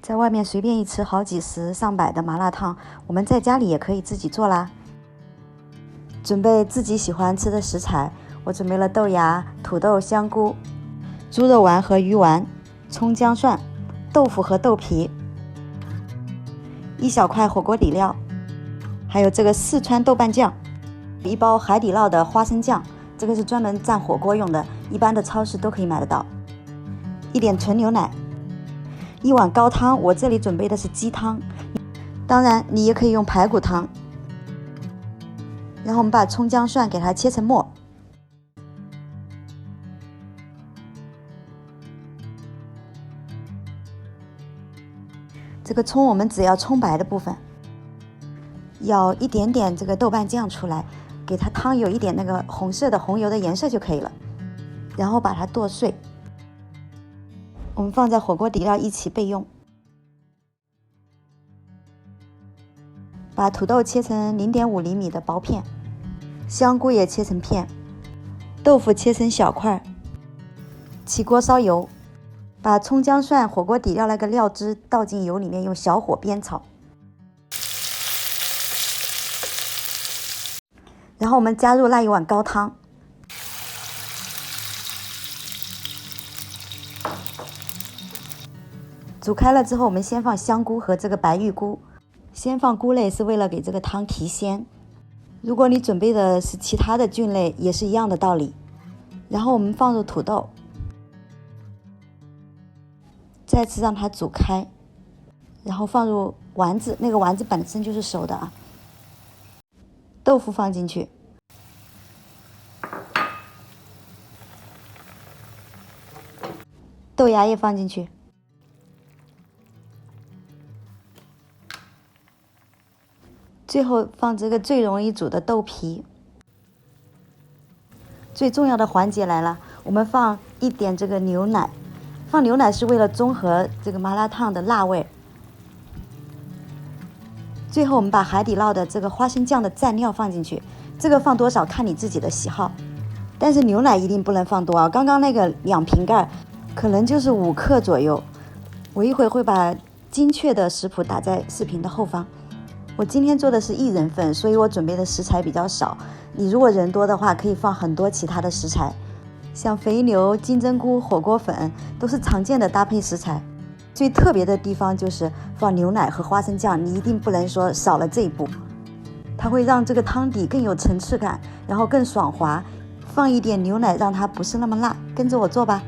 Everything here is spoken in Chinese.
在外面随便一吃好几十上百的麻辣烫，我们在家里也可以自己做啦。准备自己喜欢吃的食材，我准备了豆芽、土豆、香菇、猪肉丸和鱼丸、葱姜蒜、豆腐和豆皮，一小块火锅底料，还有这个四川豆瓣酱，一包海底捞的花生酱，这个是专门蘸火锅用的，一般的超市都可以买得到。一点纯牛奶，一碗高汤，我这里准备的是鸡汤，当然你也可以用排骨汤。然后我们把葱姜蒜给它切成末，这个葱我们只要葱白的部分，舀一点点这个豆瓣酱出来，给它汤有一点那个红色的红油的颜色就可以了，然后把它剁碎，我们放在火锅底料一起备用。把土豆切成0.5厘米的薄片，香菇也切成片，豆腐切成小块。起锅烧油，把葱姜蒜火锅底料那个料汁倒进油里面，用小火煸炒。然后我们加入那一碗高汤，煮开了之后，我们先放香菇和这个白玉菇。先放菇类是为了给这个汤提鲜，如果你准备的是其他的菌类，也是一样的道理。然后我们放入土豆，再次让它煮开，然后放入丸子，那个丸子本身就是熟的啊。豆腐放进去，豆芽也放进去，最后放这个最容易煮的豆皮。最重要的环节来了，我们放一点这个牛奶，放牛奶是为了中和这个麻辣烫的辣味。最后我们把海底捞的这个花生酱的蘸料放进去，这个放多少看你自己的喜好，但是牛奶一定不能放多啊，刚刚那个2瓶盖可能就是5克左右。我一会儿会把精确的食谱打在视频的后方。我今天做的是1人份，所以我准备的食材比较少。你如果人多的话，可以放很多其他的食材，像肥牛、金针菇、火锅粉都是常见的搭配食材。最特别的地方就是放牛奶和花生酱，你一定不能说少了这一步，它会让这个汤底更有层次感，然后更爽滑。放一点牛奶让它不是那么辣，跟着我做吧。